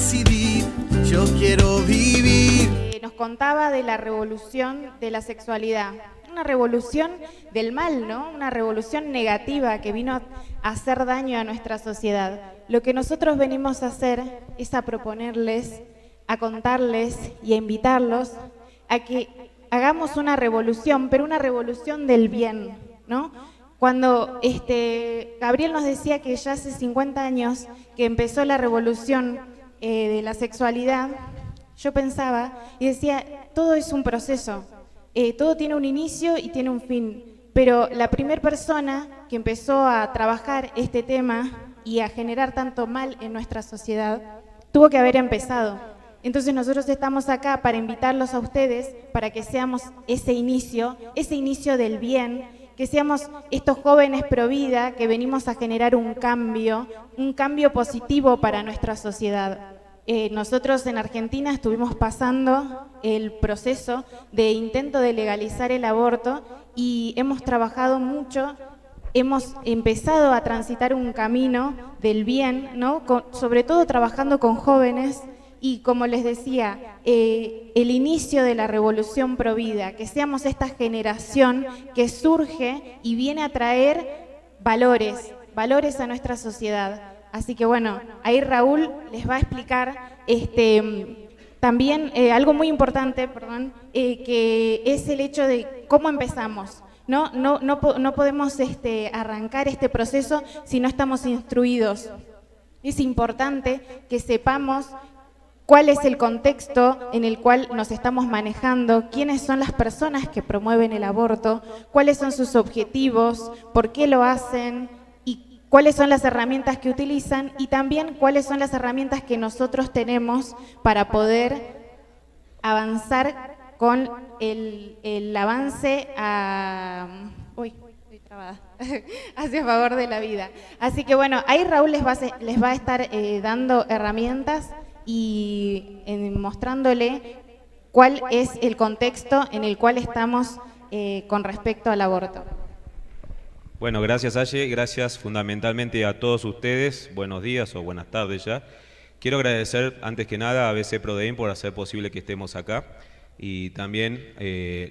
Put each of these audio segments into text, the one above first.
decidir, yo quiero vivir. Nos contaba de la revolución de la sexualidad, una revolución del mal, ¿no? Una revolución negativa que vino a hacer daño a nuestra sociedad. Lo que nosotros venimos a hacer es a proponerles, a contarles y a invitarlos a que hagamos una revolución, pero una revolución del bien, ¿no? Cuando Gabriel nos decía que ya hace 50 años que empezó la revolución de la sexualidad, yo pensaba y decía, todo es un proceso, todo tiene un inicio y tiene un fin, pero la primera persona que empezó a trabajar este tema y a generar tanto mal en nuestra sociedad, tuvo que haber empezado. Entonces nosotros estamos acá para invitarlos a ustedes, para que seamos ese inicio del bien, que seamos estos jóvenes pro vida que venimos a generar un cambio positivo para nuestra sociedad. Nosotros en Argentina estuvimos pasando el proceso de intento de legalizar el aborto y hemos trabajado mucho, hemos empezado a transitar un camino del bien, ¿no? Sobre todo trabajando con jóvenes y, como les decía, el inicio de la revolución pro vida, que seamos esta generación que surge y viene a traer valores a nuestra sociedad. Así que bueno, ahí Raúl les va a explicar también algo muy importante, que es el hecho de cómo empezamos. No podemos arrancar este proceso si no estamos instruidos. Es importante que sepamos cuál es el contexto en el cual nos estamos manejando, quiénes son las personas que promueven el aborto, cuáles son sus objetivos, por qué lo hacen, cuáles son las herramientas que utilizan y también cuáles son las herramientas que nosotros tenemos para poder avanzar con el avance hacia favor de la vida. Así que bueno, ahí Raúl les va a estar dando herramientas y mostrándole cuál es el contexto en el cual estamos con respecto al aborto. Bueno, gracias Aye, gracias fundamentalmente a todos ustedes, buenos días o buenas tardes ya. Quiero agradecer antes que nada a BC Prodein por hacer posible que estemos acá y también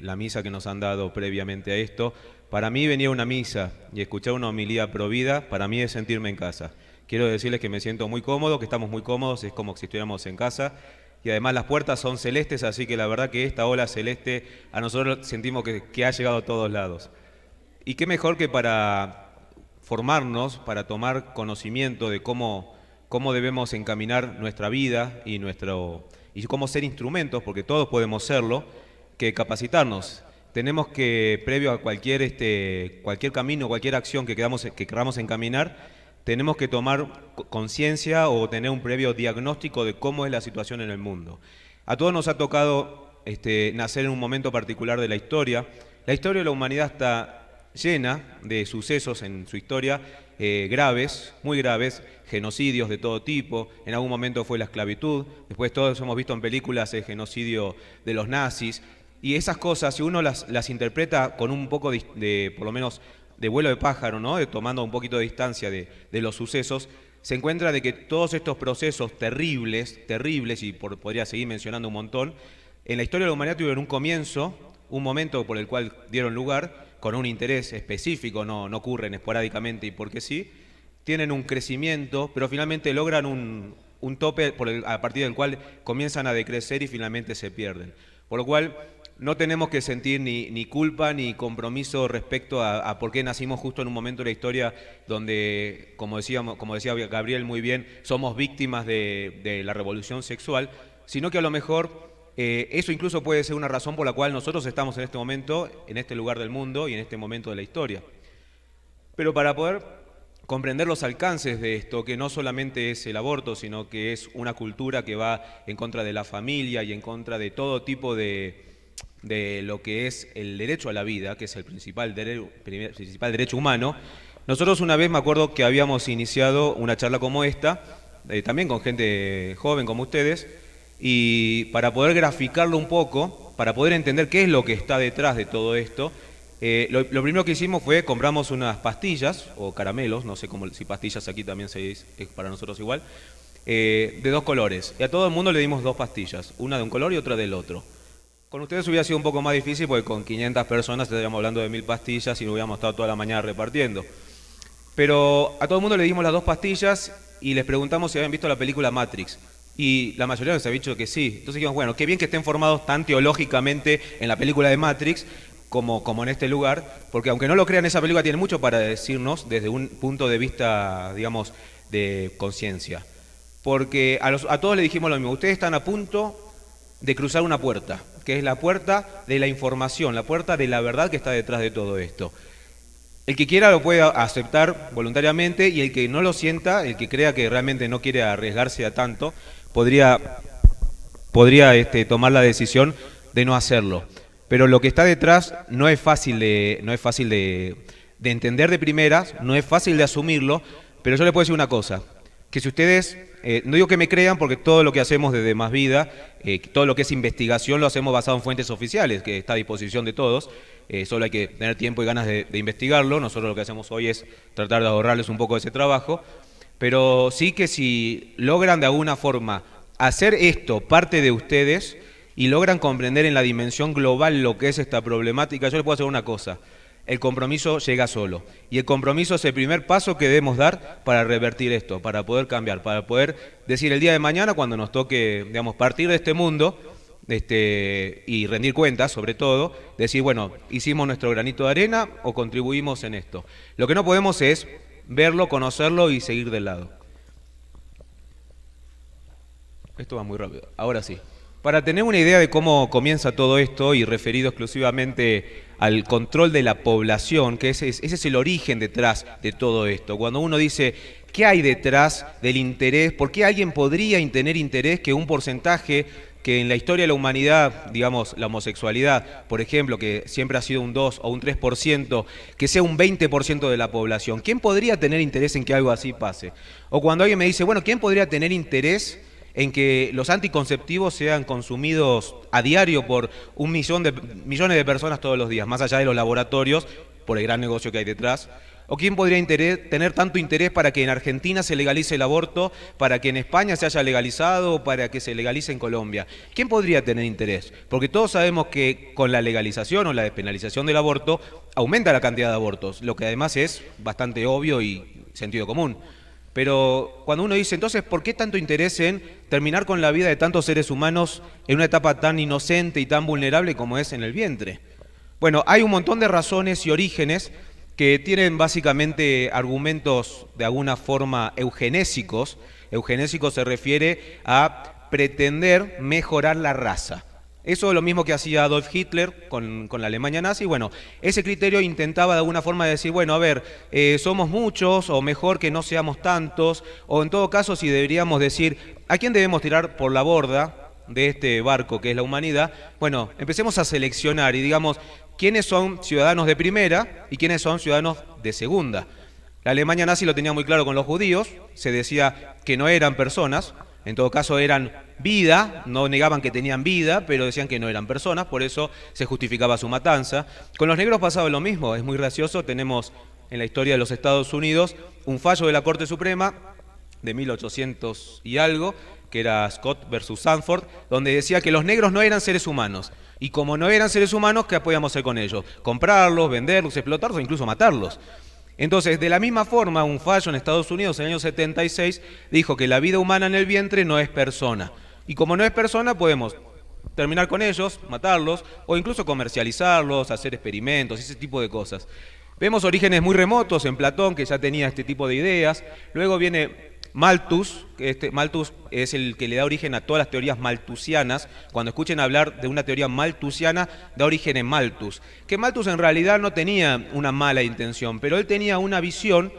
la misa que nos han dado previamente a esto. Para mí venir a una misa y escuchar una homilía pro vida, para mí es sentirme en casa. Quiero decirles que me siento muy cómodo, que estamos muy cómodos, es como si estuviéramos en casa. Y además las puertas son celestes, así que la verdad que esta ola celeste a nosotros sentimos que ha llegado a todos lados. Y qué mejor que para formarnos, para tomar conocimiento de cómo debemos encaminar nuestra vida y cómo ser instrumentos, porque todos podemos serlo, que capacitarnos. Tenemos que, previo a cualquier camino, cualquier acción que queramos encaminar, tenemos que tomar conciencia o tener un previo diagnóstico de cómo es la situación en el mundo. A todos nos ha tocado nacer en un momento particular de la historia. La historia de la humanidad está llena de sucesos en su historia graves, muy graves, genocidios de todo tipo, en algún momento fue la esclavitud, después todos hemos visto en películas el genocidio de los nazis, y esas cosas, si uno las interpreta con un poco por lo menos, de vuelo de pájaro, ¿no? Tomando un poquito de distancia de los sucesos, se encuentra de que todos estos procesos terribles, y podría seguir mencionando un montón, en la historia de la humanidad tuvieron un comienzo, un momento por el cual dieron lugar, con un interés específico, no ocurren esporádicamente y porque sí, tienen un crecimiento, pero finalmente logran un tope a partir del cual comienzan a decrecer y finalmente se pierden. Por lo cual no tenemos que sentir ni culpa ni compromiso respecto a por qué nacimos justo en un momento de la historia donde, como decía Gabriel muy bien, somos víctimas de la revolución sexual, sino que a lo mejor eso incluso puede ser una razón por la cual nosotros estamos en este momento, en este lugar del mundo y en este momento de la historia. Pero para poder comprender los alcances de esto, que no solamente es el aborto, sino que es una cultura que va en contra de la familia y en contra de todo tipo de lo que es el derecho a la vida, que es el principal derecho humano, nosotros una vez me acuerdo que habíamos iniciado una charla como esta, también con gente joven como ustedes, y para poder graficarlo un poco, para poder entender qué es lo que está detrás de todo esto, lo primero que hicimos fue compramos unas pastillas o caramelos, no sé si pastillas aquí también es para nosotros igual, de 2 colores. Y a todo el mundo le dimos 2 pastillas, una de un color y otra del otro. Con ustedes hubiera sido un poco más difícil porque con 500 personas estaríamos hablando de 1000 pastillas y no hubiéramos estado toda la mañana repartiendo. Pero a todo el mundo le dimos las 2 pastillas y les preguntamos si habían visto la película Matrix. Y la mayoría nos ha dicho que sí. Entonces dijimos, bueno, qué bien que estén formados tan teológicamente en la película de Matrix como en este lugar, porque aunque no lo crean, esa película tiene mucho para decirnos desde un punto de vista, digamos, de conciencia. Porque a todos le dijimos lo mismo, ustedes están a punto de cruzar una puerta, que es la puerta de la información, la puerta de la verdad que está detrás de todo esto. El que quiera lo puede aceptar voluntariamente y el que no lo sienta, el que crea que realmente no quiere arriesgarse a tanto, podría tomar la decisión de no hacerlo. Pero lo que está detrás no es fácil de entender de primeras, no es fácil de asumirlo, pero yo le puedo decir una cosa, que si ustedes, no digo que me crean porque todo lo que hacemos desde Más Vida, todo lo que es investigación lo hacemos basado en fuentes oficiales, que está a disposición de todos, solo hay que tener tiempo y ganas de investigarlo. Nosotros lo que hacemos hoy es tratar de ahorrarles un poco de ese trabajo, pero sí que si logran de alguna forma hacer esto parte de ustedes y logran comprender en la dimensión global lo que es esta problemática, yo les puedo hacer una cosa, el compromiso llega solo. Y el compromiso es el primer paso que debemos dar para revertir esto, para poder cambiar, para poder decir el día de mañana, cuando nos toque, digamos, partir de este mundo y rendir cuentas, sobre todo, decir, bueno, hicimos nuestro granito de arena o contribuimos en esto. Lo que no podemos es verlo, conocerlo y seguir del lado. Esto va muy rápido. Ahora sí. Para tener una idea de cómo comienza todo esto y referido exclusivamente al control de la población, que ese es el origen detrás de todo esto. Cuando uno dice, ¿qué hay detrás del interés? ¿Por qué alguien podría tener interés que un porcentaje que en la historia de la humanidad, digamos, la homosexualidad, por ejemplo, que siempre ha sido un 2 o un 3%, que sea un 20% de la población? ¿Quién podría tener interés en que algo así pase? O cuando alguien me dice, bueno, ¿quién podría tener interés en que los anticonceptivos sean consumidos a diario por millones de personas todos los días, más allá de los laboratorios, por el gran negocio que hay detrás? ¿O quién podría tener tanto interés para que en Argentina se legalice el aborto, para que en España se haya legalizado o para que se legalice en Colombia? ¿Quién podría tener interés? Porque todos sabemos que con la legalización o la despenalización del aborto aumenta la cantidad de abortos, lo que además es bastante obvio y sentido común. Pero cuando uno dice, entonces, ¿por qué tanto interés en terminar con la vida de tantos seres humanos en una etapa tan inocente y tan vulnerable como es en el vientre? Bueno, hay un montón de razones y orígenes que tienen básicamente argumentos de alguna forma eugenésicos. Eugenésico se refiere a pretender mejorar la raza. Eso es lo mismo que hacía Adolf Hitler con la Alemania nazi. Bueno, ese criterio intentaba de alguna forma decir, bueno, a ver, somos muchos, o mejor que no seamos tantos, o en todo caso, si deberíamos decir, ¿a quién debemos tirar por la borda de este barco que es la humanidad? Bueno, empecemos a seleccionar y digamos, ¿quiénes son ciudadanos de primera y quiénes son ciudadanos de segunda? La Alemania nazi lo tenía muy claro con los judíos, se decía que no eran personas, en todo caso eran vida, no negaban que tenían vida, pero decían que no eran personas, por eso se justificaba su matanza. Con los negros pasaba lo mismo, es muy gracioso, tenemos en la historia de los Estados Unidos un fallo de la Corte Suprema de 1800 y algo, que era Scott versus Sanford, donde decía que los negros no eran seres humanos, y como no eran seres humanos, ¿qué podíamos hacer con ellos? Comprarlos, venderlos, explotarlos o incluso matarlos. Entonces, de la misma forma, un fallo en Estados Unidos en el año 76 dijo que la vida humana en el vientre no es persona. Y como no es persona, podemos terminar con ellos, matarlos, o incluso comercializarlos, hacer experimentos, ese tipo de cosas. Vemos orígenes muy remotos en Platón, que ya tenía este tipo de ideas. Luego viene Malthus, Malthus es el que le da origen a todas las teorías malthusianas. Cuando escuchen hablar de una teoría malthusiana, da origen en Malthus. Que Malthus en realidad no tenía una mala intención, pero él tenía una visión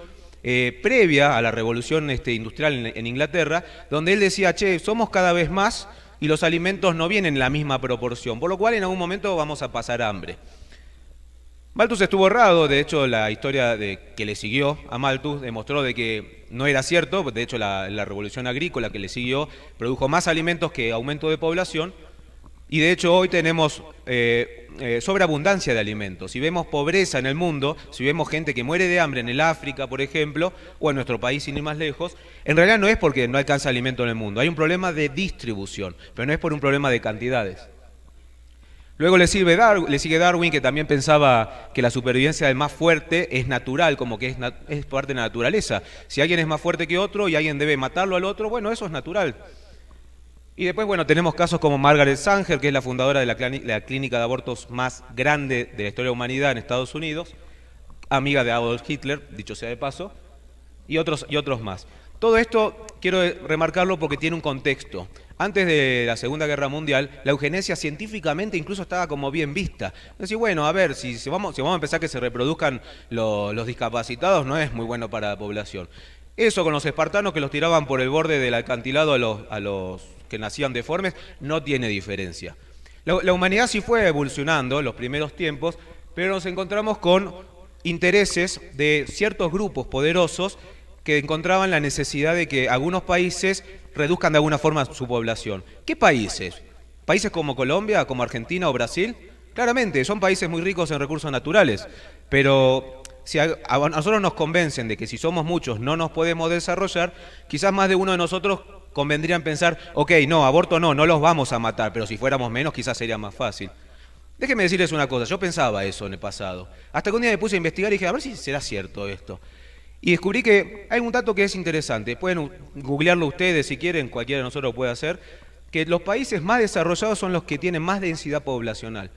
previa a la revolución industrial en Inglaterra, donde él decía, che, somos cada vez más y los alimentos no vienen en la misma proporción, por lo cual en algún momento vamos a pasar hambre. Malthus estuvo errado, de hecho la historia que le siguió a Malthus demostró de que no era cierto, de hecho la revolución agrícola que le siguió produjo más alimentos que aumento de población, Y de hecho hoy tenemos sobreabundancia de alimentos. Si vemos pobreza en el mundo, si vemos gente que muere de hambre en el África, por ejemplo, o en nuestro país sin ir más lejos, en realidad no es porque no alcanza alimento en el mundo, hay un problema de distribución, pero no es por un problema de cantidades. Luego le sigue Darwin, que también pensaba que la supervivencia del más fuerte es natural, como que es parte de la naturaleza. Si alguien es más fuerte que otro y alguien debe matarlo al otro, bueno, eso es natural. Y después, bueno, tenemos casos como Margaret Sanger, que es la fundadora de la clínica de abortos más grande de la historia de la humanidad en Estados Unidos, amiga de Adolf Hitler, dicho sea de paso, y otros más. Todo esto quiero remarcarlo porque tiene un contexto. Antes de la Segunda Guerra Mundial, la eugenesia científicamente incluso estaba como bien vista. Es decir, bueno, a ver, si vamos a empezar a que se reproduzcan los discapacitados, no es muy bueno para la población. Eso con los espartanos que los tiraban por el borde del acantilado a los que nacían deformes, no tiene diferencia. La humanidad sí fue evolucionando en los primeros tiempos, pero nos encontramos con intereses de ciertos grupos poderosos que encontraban la necesidad de que algunos países reduzcan de alguna forma su población. ¿Qué países? ¿Países como Colombia, como Argentina o Brasil? Claramente, son países muy ricos en recursos naturales, pero si a nosotros nos convencen de que si somos muchos no nos podemos desarrollar, quizás más de uno de nosotros convendría en pensar, ok, no, aborto no los vamos a matar, pero si fuéramos menos quizás sería más fácil. Déjenme decirles una cosa, yo pensaba eso en el pasado, hasta que un día me puse a investigar y dije, a ver si será cierto esto. Y descubrí que hay un dato que es interesante, pueden googlearlo ustedes si quieren, cualquiera de nosotros lo puede hacer, que los países más desarrollados son los que tienen más densidad poblacional.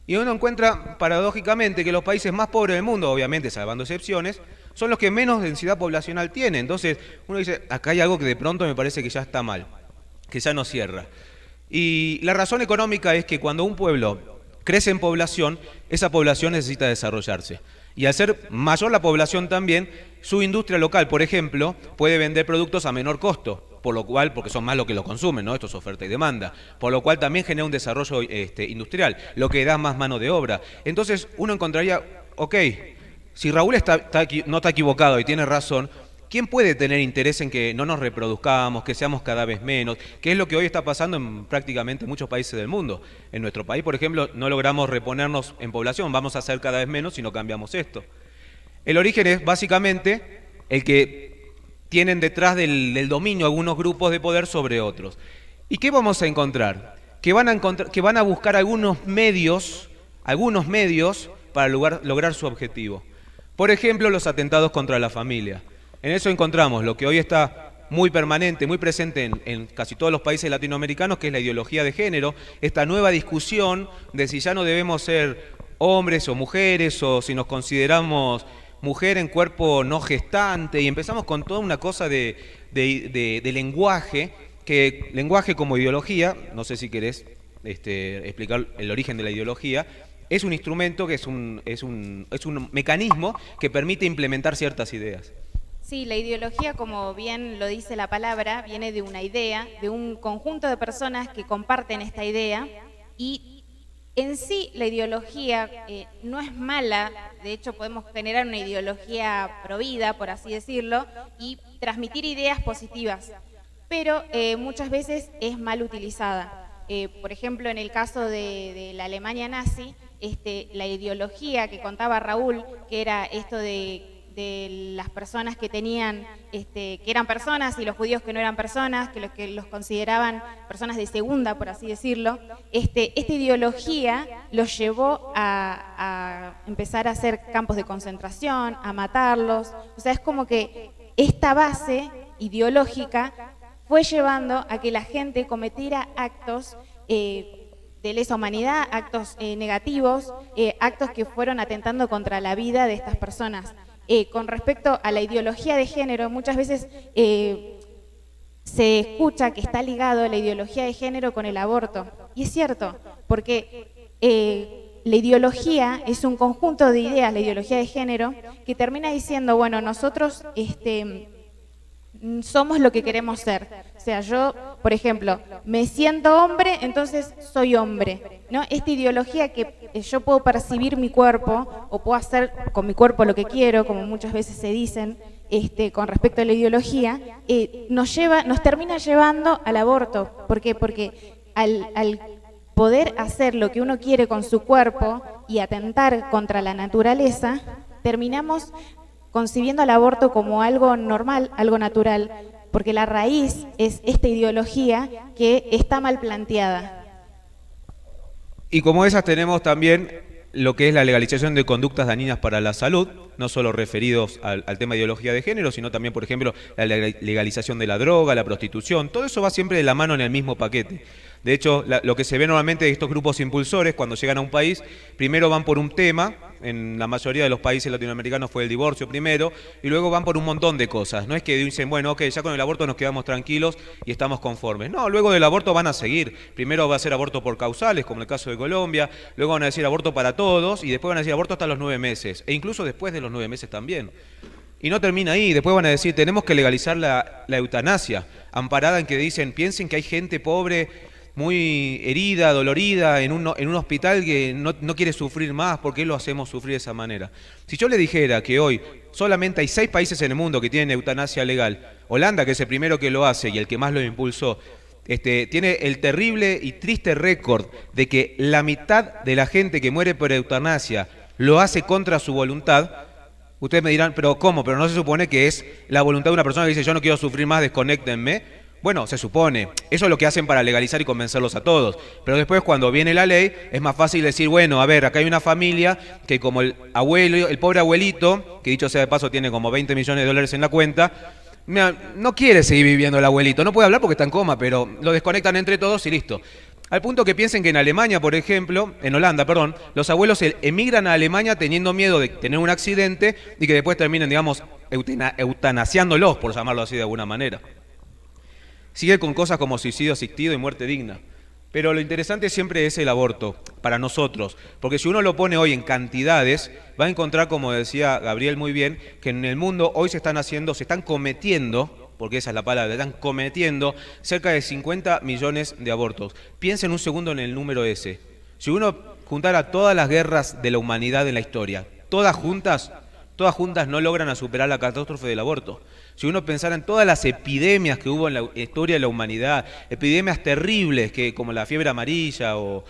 Y uno encuentra, paradójicamente, que los países más pobres del mundo, obviamente salvando excepciones, son los que menos densidad poblacional tienen. Entonces, uno dice, acá hay algo que de pronto me parece que ya está mal, que ya no cierra. Y la razón económica es que cuando un pueblo crece en población, esa población necesita desarrollarse. Y al ser mayor la población también, su industria local, por ejemplo, puede vender productos a menor costo, por lo cual, porque son más los que lo consumen, ¿no? Esto es oferta y demanda, por lo cual también genera un desarrollo industrial, lo que da más mano de obra. Entonces uno encontraría, ok, si Raúl no está equivocado y tiene razón, ¿quién puede tener interés en que no nos reproduzcamos, que seamos cada vez menos? Que es lo que hoy está pasando en prácticamente muchos países del mundo. En nuestro país, por ejemplo, no logramos reponernos en población, vamos a ser cada vez menos si no cambiamos esto. El origen es básicamente el que tienen detrás del dominio algunos grupos de poder sobre otros. ¿Y qué vamos a encontrar? Que van a buscar algunos medios para lograr su objetivo. Por ejemplo, los atentados contra la familia. En eso encontramos lo que hoy está muy permanente, muy presente en casi todos los países latinoamericanos, que es la ideología de género, esta nueva discusión de si ya no debemos ser hombres o mujeres, o si nos consideramos mujer en cuerpo no gestante, y empezamos con toda una cosa de lenguaje, que lenguaje como ideología, no sé si querés explicar el origen de la ideología, es un instrumento que es un mecanismo que permite implementar ciertas ideas. Sí, la ideología, como bien lo dice la palabra, viene de una idea, de un conjunto de personas que comparten esta idea, y en sí la ideología no es mala. De hecho podemos generar una ideología provida, por así decirlo, y transmitir ideas positivas, pero muchas veces es mal utilizada. Por ejemplo, en el caso de la Alemania nazi, la ideología que contaba Raúl, que era esto de las personas que tenían, que eran personas, y los judíos que no eran personas, que los consideraban personas de segunda, por así decirlo, esta ideología los llevó a empezar a hacer campos de concentración, a matarlos. O sea, es como que esta base ideológica fue llevando a que la gente cometiera actos de lesa humanidad, actos negativos, actos que fueron atentando contra la vida de estas personas. Con respecto a la ideología de género, muchas veces se escucha que está ligado la ideología de género con el aborto. Y es cierto, porque la ideología es un conjunto de ideas, la ideología de género, que termina diciendo, bueno, nosotros somos lo que queremos ser. O sea, yo, por ejemplo, me siento hombre, entonces soy hombre, ¿no? Esta ideología que yo puedo percibir mi cuerpo, o puedo hacer con mi cuerpo lo que quiero, como muchas veces se dicen, con respecto a la ideología, nos termina llevando al aborto. ¿Por qué? Porque al poder hacer lo que uno quiere con su cuerpo y atentar contra la naturaleza, terminamos concibiendo al aborto como algo normal, algo natural, porque la raíz es esta ideología que está mal planteada. Y como esas tenemos también lo que es la legalización de conductas dañinas para la salud, no solo referidos al tema de ideología de género, sino también, por ejemplo, la legalización de la droga, la prostitución. Todo eso va siempre de la mano en el mismo paquete. De hecho, lo que se ve normalmente de estos grupos impulsores, cuando llegan a un país, primero van por un tema, en la mayoría de los países latinoamericanos fue el divorcio primero, y luego van por un montón de cosas. No es que dicen, bueno, ok, ya con el aborto nos quedamos tranquilos y estamos conformes. No, luego del aborto van a seguir. Primero va a ser aborto por causales, como en el caso de Colombia, luego van a decir aborto para todos, y después van a decir aborto hasta los 9 meses, e incluso después de los 9 meses también. Y no termina ahí, después van a decir, tenemos que legalizar la eutanasia, amparada en que dicen, piensen que hay gente pobre, muy herida, dolorida, en un hospital que no quiere sufrir más, ¿por qué lo hacemos sufrir de esa manera? Si yo le dijera que hoy solamente hay 6 países en el mundo que tienen eutanasia legal, Holanda, que es el primero que lo hace y el que más lo impulsó, tiene el terrible y triste récord de que la mitad de la gente que muere por eutanasia lo hace contra su voluntad. Ustedes me dirán, ¿pero cómo? ¿Pero no se supone que es la voluntad de una persona que dice yo no quiero sufrir más, desconéctenme? Bueno, se supone, eso es lo que hacen para legalizar y convencerlos a todos, pero después cuando viene la ley es más fácil decir, bueno, a ver, acá hay una familia que como el abuelo, el pobre abuelito, que dicho sea de paso tiene como 20 millones de dólares en la cuenta, no quiere seguir viviendo el abuelito, no puede hablar porque está en coma, pero lo desconectan entre todos y listo. Al punto que piensen que en Alemania, por ejemplo, en Holanda, perdón, los abuelos emigran a Alemania teniendo miedo de tener un accidente y que después terminen, digamos, eutanasiándolos, por llamarlo así de alguna manera. Sigue con cosas como suicidio asistido y muerte digna. Pero lo interesante siempre es el aborto, para nosotros. Porque si uno lo pone hoy en cantidades, va a encontrar, como decía Gabriel muy bien, que en el mundo hoy se están cometiendo, porque esa es la palabra, están cometiendo cerca de 50 millones de abortos. Piensen un segundo en el número ese. Si uno juntara todas las guerras de la humanidad en la historia, todas juntas no logran superar la catástrofe del aborto. Si uno pensara en todas las epidemias que hubo en la historia de la humanidad, epidemias terribles como la fiebre amarilla o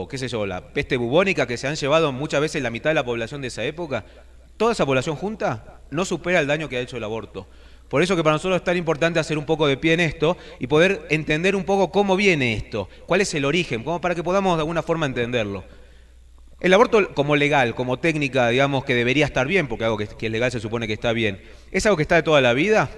qué sé yo, la peste bubónica, que se han llevado muchas veces la mitad de la población de esa época, toda esa población junta no supera el daño que ha hecho el aborto. Por eso que para nosotros es tan importante hacer un poco de pie en esto y poder entender un poco cómo viene esto, cuál es el origen, como para que podamos de alguna forma entenderlo. El aborto como legal, como técnica, digamos, que debería estar bien, porque algo que es legal se supone que está bien, ¿es algo que está de toda la vida?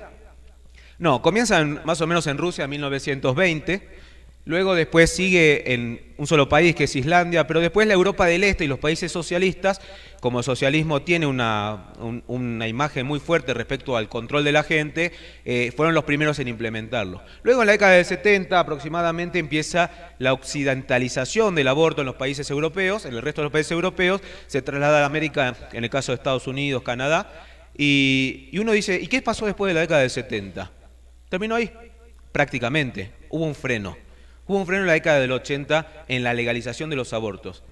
No, comienza más o menos en Rusia en 1920, luego después sigue en un solo país que es Islandia, pero después la Europa del Este y los países socialistas, como el socialismo tiene una imagen muy fuerte respecto al control de la gente, fueron los primeros en implementarlo. Luego en la década del 70 aproximadamente empieza la occidentalización del aborto en los países europeos, en el resto de los países europeos, se traslada a América, en el caso de Estados Unidos, Canadá, y uno dice, ¿y qué pasó después de la década del 70? ¿Terminó ahí? Prácticamente, hubo un freno. Hubo un freno en la década del 80 en la legalización de los abortos.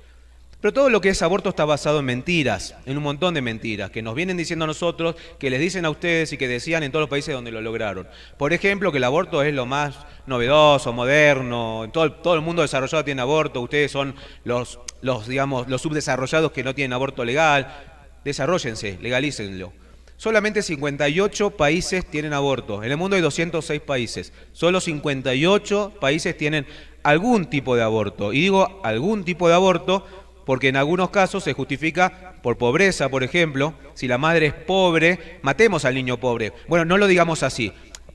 Pero todo lo que es aborto está basado en mentiras, en un montón de mentiras, que nos vienen diciendo a nosotros, que les dicen a ustedes y que decían en todos los países donde lo lograron. Por ejemplo, que el aborto es lo más novedoso, moderno, todo el mundo desarrollado tiene aborto, ustedes son los subdesarrollados que no tienen aborto legal. Desarróllense, legalícenlo. Solamente 58 países tienen aborto. En el mundo hay 206 países. Solo 58 países tienen algún tipo de aborto. Y digo algún tipo de aborto porque en algunos casos se justifica por pobreza, por ejemplo. Si la madre es pobre, matemos al niño pobre. Bueno, no lo digamos así.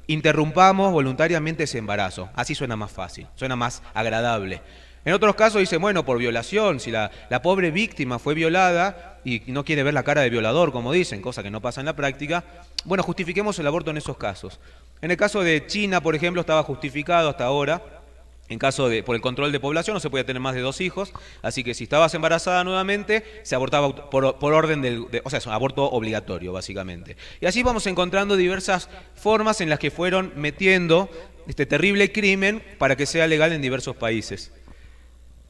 Interrumpamos voluntariamente ese embarazo. Así suena más fácil, suena más agradable. En otros casos dicen, bueno, por violación, si la pobre víctima fue violada y no quiere ver la cara de violador, como dicen, cosa que no pasa en la práctica, bueno, justifiquemos el aborto en esos casos. En el caso de China, por ejemplo, estaba justificado hasta ahora, por el control de población, no se podía tener más de 2 hijos, así que si estabas embarazada nuevamente, se abortaba por orden o sea, es un aborto obligatorio, básicamente. Y así vamos encontrando diversas formas en las que fueron metiendo este terrible crimen para que sea legal en diversos países.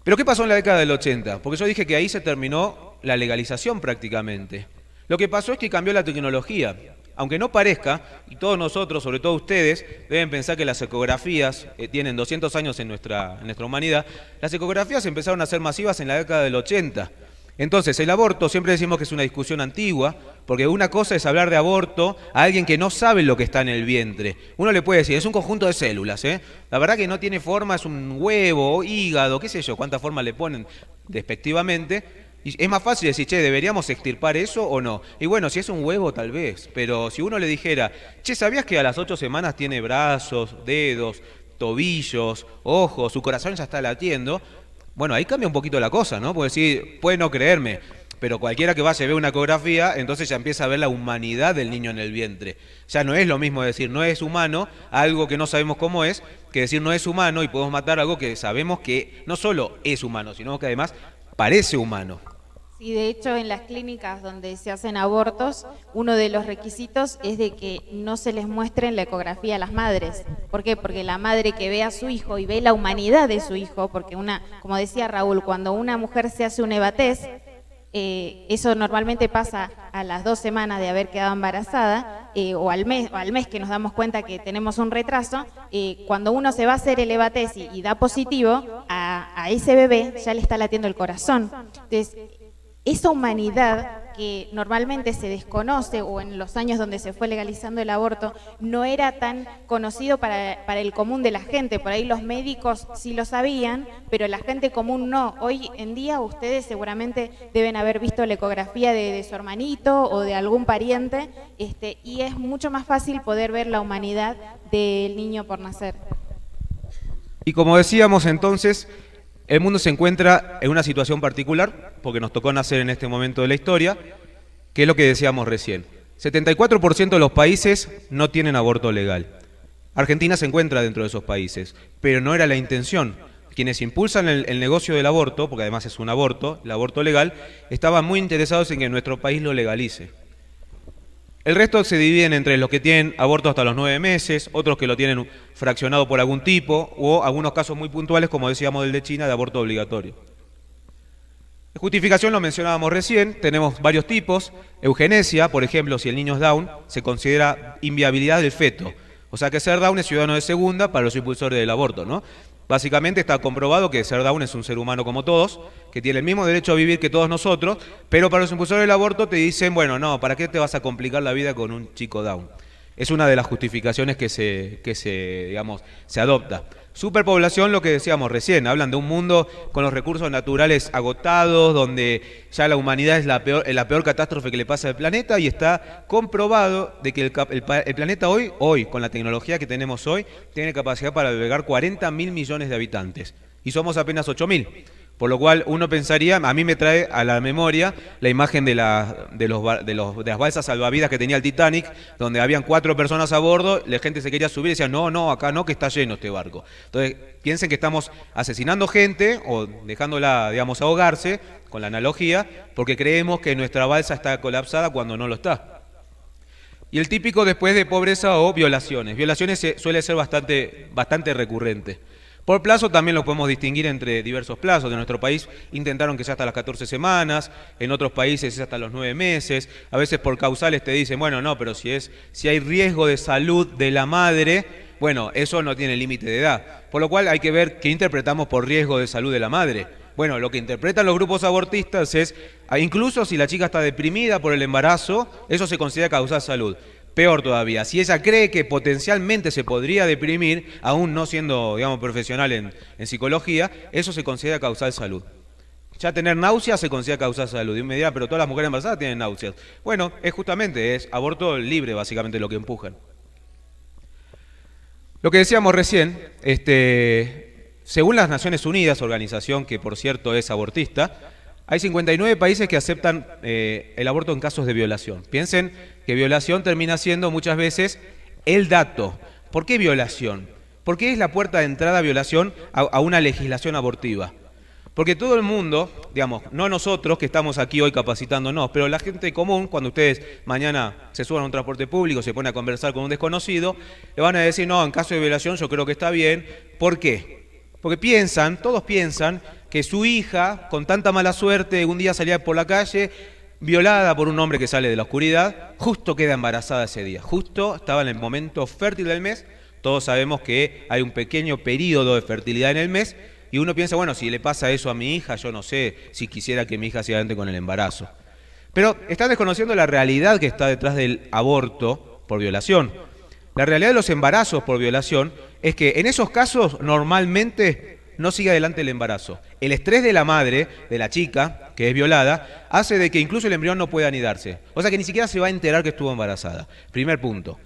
¿Pero qué pasó en la década del 80? Porque yo dije que ahí se terminó la legalización prácticamente. Lo que pasó es que cambió la tecnología. Aunque no parezca, y todos nosotros, sobre todo ustedes, deben pensar que las ecografías tienen 200 años en nuestra humanidad. Las ecografías empezaron a ser masivas en la década del 80. Entonces, el aborto siempre decimos que es una discusión antigua, porque una cosa es hablar de aborto a alguien que no sabe lo que está en el vientre. Uno le puede decir, es un conjunto de células, ¿eh? La verdad que no tiene forma, es un huevo, hígado, qué sé yo, cuántas formas le ponen despectivamente. Y es más fácil decir, che, ¿deberíamos extirpar eso o no? Y bueno, si es un huevo tal vez, pero si uno le dijera, che, ¿sabías que a las 8 semanas tiene brazos, dedos, tobillos, ojos, su corazón ya está latiendo? Bueno, ahí cambia un poquito la cosa, ¿no? Porque decir, puede no creerme, pero cualquiera que vaya y ve una ecografía, entonces ya empieza a ver la humanidad del niño en el vientre. Ya no es lo mismo decir no es humano, algo que no sabemos cómo es, que decir no es humano y podemos matar algo que sabemos que no solo es humano, sino que además parece humano. Sí, de hecho, en las clínicas donde se hacen abortos, uno de los requisitos es de que no se les muestre en la ecografía a las madres. ¿Por qué? Porque la madre que ve a su hijo y ve la humanidad de su hijo, porque como decía Raúl, cuando una mujer se hace un EVA-test, eso normalmente pasa a las 2 semanas de haber quedado embarazada, o al mes que nos damos cuenta que tenemos un retraso. Cuando uno se va a hacer el EVA-test y da positivo, a ese bebé ya le está latiendo el corazón. Entonces, esa humanidad que normalmente se desconoce, o en los años donde se fue legalizando el aborto, no era tan conocido para el común de la gente. Por ahí los médicos sí lo sabían, pero la gente común no. Hoy en día ustedes seguramente deben haber visto la ecografía de su hermanito o de algún pariente, y es mucho más fácil poder ver la humanidad del niño por nacer. Y como decíamos entonces, el mundo se encuentra en una situación particular, porque nos tocó nacer en este momento de la historia, que es lo que decíamos recién. 74% de los países no tienen aborto legal. Argentina se encuentra dentro de esos países, pero no era la intención. Quienes impulsan el negocio del aborto, porque además es un aborto, el aborto legal, estaban muy interesados en que nuestro país lo legalice. El resto se dividen entre los que tienen aborto hasta los 9 meses, otros que lo tienen fraccionado por algún tipo, o algunos casos muy puntuales, como decíamos del de China, de aborto obligatorio. La justificación lo mencionábamos recién, tenemos varios tipos. Eugenesia, por ejemplo, si el niño es Down, se considera inviabilidad del feto. O sea que ser Down es ciudadano de segunda para los impulsores del aborto, ¿no? Básicamente está comprobado que ser Down es un ser humano como todos, que tiene el mismo derecho a vivir que todos nosotros, pero para los impulsores del aborto te dicen, bueno, no, ¿para qué te vas a complicar la vida con un chico Down? Es una de las justificaciones que se adopta. Superpoblación, lo que decíamos recién, hablan de un mundo con los recursos naturales agotados, donde ya la humanidad es la peor catástrofe que le pasa al planeta, y está comprobado de que el planeta hoy, con la tecnología que tenemos hoy, tiene capacidad para albergar 40.000 millones de habitantes, y somos apenas 8.000. Por lo cual uno pensaría, a mí me trae a la memoria la imagen de las balsas salvavidas que tenía el Titanic, donde habían 4 personas a bordo, la gente se quería subir y decía, no, acá no, que está lleno este barco. Entonces, piensen que estamos asesinando gente o dejándola, ahogarse, con la analogía, porque creemos que nuestra balsa está colapsada cuando no lo está. Y el típico después de pobreza o violaciones. Violaciones suele ser bastante recurrente. Por plazo también lo podemos distinguir entre diversos plazos. De nuestro país intentaron que sea hasta las 14 semanas, en otros países es hasta los 9 meses, a veces por causales te dicen, bueno, no, pero si hay riesgo de salud de la madre, bueno, eso no tiene límite de edad. Por lo cual hay que ver qué interpretamos por riesgo de salud de la madre. Bueno, lo que interpretan los grupos abortistas es, incluso si la chica está deprimida por el embarazo, eso se considera causar salud. Peor todavía, si ella cree que potencialmente se podría deprimir, aún no siendo, profesional en psicología, eso se considera causal salud. Ya tener náuseas se considera causal salud. Y me dirá, pero todas las mujeres embarazadas tienen náuseas. Bueno, es aborto libre básicamente lo que empujan. Lo que decíamos recién, según las Naciones Unidas, organización que por cierto es abortista, hay 59 países que aceptan el aborto en casos de violación. Piensen que violación termina siendo muchas veces el dato. ¿Por qué violación? ¿Por qué es la puerta de entrada a violación a una legislación abortiva? Porque todo el mundo, no nosotros que estamos aquí hoy capacitándonos, pero la gente común, cuando ustedes mañana se suban a un transporte público, se ponen a conversar con un desconocido, le van a decir, no, en caso de violación yo creo que está bien. ¿Por qué? Porque todos piensan que su hija, con tanta mala suerte, un día salía por la calle, violada por un hombre que sale de la oscuridad, justo queda embarazada ese día, justo estaba en el momento fértil del mes. Todos sabemos que hay un pequeño periodo de fertilidad en el mes y uno piensa, bueno, si le pasa eso a mi hija, yo no sé si quisiera que mi hija siga adelante con el embarazo. Pero están desconociendo la realidad que está detrás del aborto por violación. La realidad de los embarazos por violación es que en esos casos normalmente no sigue adelante el embarazo. El estrés de la madre, de la chica, que es violada, hace de que incluso el embrión no pueda anidarse. O sea que ni siquiera se va a enterar que estuvo embarazada. Primer punto.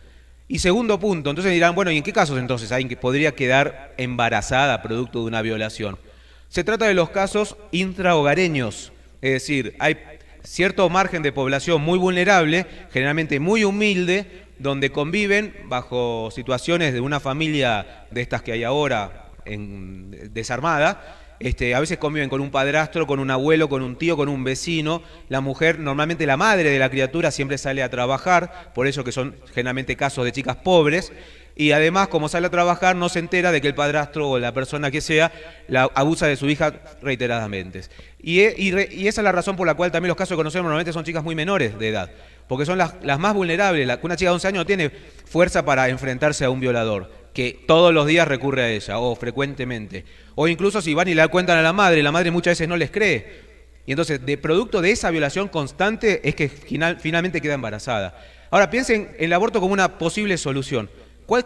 Y segundo punto, entonces dirán, bueno, ¿y en qué casos entonces alguien que podría quedar embarazada producto de una violación? Se trata de los casos intrahogareños, es decir, hay cierto margen de población muy vulnerable, generalmente muy humilde, donde conviven bajo situaciones de una familia de estas que hay ahora desarmada. A veces conviven con un padrastro, con un abuelo, con un tío, con un vecino. La mujer, normalmente la madre de la criatura, siempre sale a trabajar, por eso que son generalmente casos de chicas pobres. Y además, como sale a trabajar, no se entera de que el padrastro o la persona que sea la abusa de su hija reiteradamente. Y esa es la razón por la cual también los casos que conocemos normalmente son chicas muy menores de edad, porque son las más vulnerables. Una chica de 11 años no tiene fuerza para enfrentarse a un violador, que todos los días recurre a ella, o frecuentemente. O incluso si van y le cuentan a la madre muchas veces no les cree. Y entonces, de producto de esa violación constante, es que finalmente queda embarazada. Ahora, piensen en el aborto como una posible solución.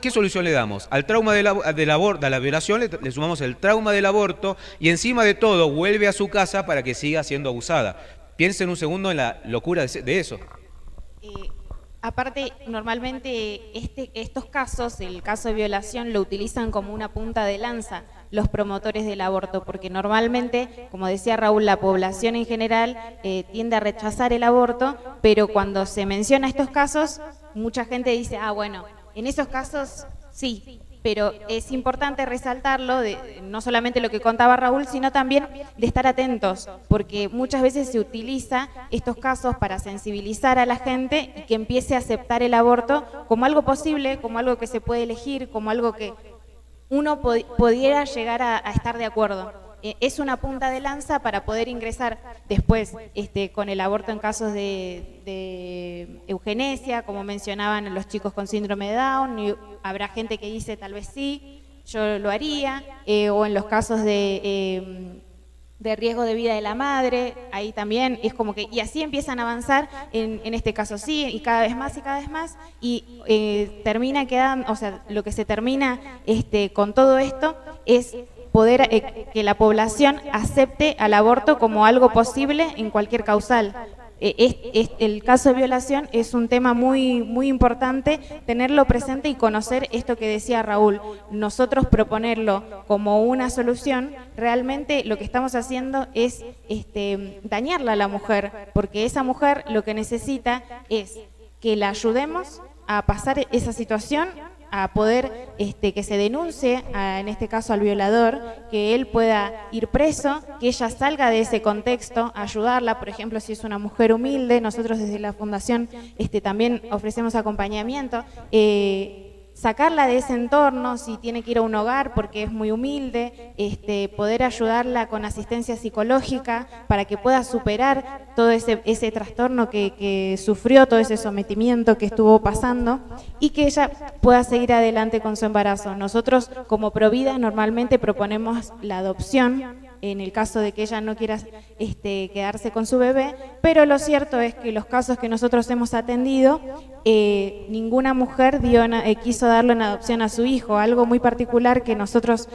¿Qué solución le damos? Al trauma de la violación le sumamos el trauma del aborto y encima de todo vuelve a su casa para que siga siendo abusada. Piensen un segundo en la locura de eso. Aparte, normalmente estos casos, el caso de violación, lo utilizan como una punta de lanza los promotores del aborto, porque normalmente, como decía Raúl, la población en general tiende a rechazar el aborto, pero cuando se menciona estos casos, mucha gente dice, bueno, en esos casos sí. Pero es importante resaltarlo, no solamente lo que contaba Raúl, sino también de estar atentos, porque muchas veces se utiliza estos casos para sensibilizar a la gente y que empiece a aceptar el aborto como algo posible, como algo que se puede elegir, como algo que uno pudiera llegar a estar de acuerdo. Es una punta de lanza para poder ingresar después con el aborto en casos de eugenesia, como mencionaban los chicos con síndrome de Down, y habrá gente que dice tal vez sí, yo lo haría, o en los casos de riesgo de vida de la madre, ahí también es como que, y así empiezan a avanzar, en este caso sí, y cada vez más, y termina quedando, o sea, lo que se termina con todo esto es poder que la población acepte al aborto como algo posible en cualquier causal. El caso de violación es un tema muy, muy importante, tenerlo presente y conocer esto que decía Raúl. Nosotros proponerlo como una solución, realmente lo que estamos haciendo es dañarla a la mujer, porque esa mujer lo que necesita es que la ayudemos a pasar esa situación, a poder que se denuncie, en este caso al violador, que él pueda ir preso, que ella salga de ese contexto, ayudarla, por ejemplo, si es una mujer humilde, nosotros desde la Fundación también ofrecemos acompañamiento, sacarla de ese entorno, si tiene que ir a un hogar porque es muy humilde, poder ayudarla con asistencia psicológica para que pueda superar todo ese trastorno que sufrió, todo ese sometimiento que estuvo pasando y que ella pueda seguir adelante con su embarazo. Nosotros como Provida normalmente proponemos la adopción en el caso de que ella no quiera quedarse con su bebé, pero lo cierto es que los casos que nosotros hemos atendido, ninguna mujer quiso darlo en adopción a su hijo, algo muy particular que nosotros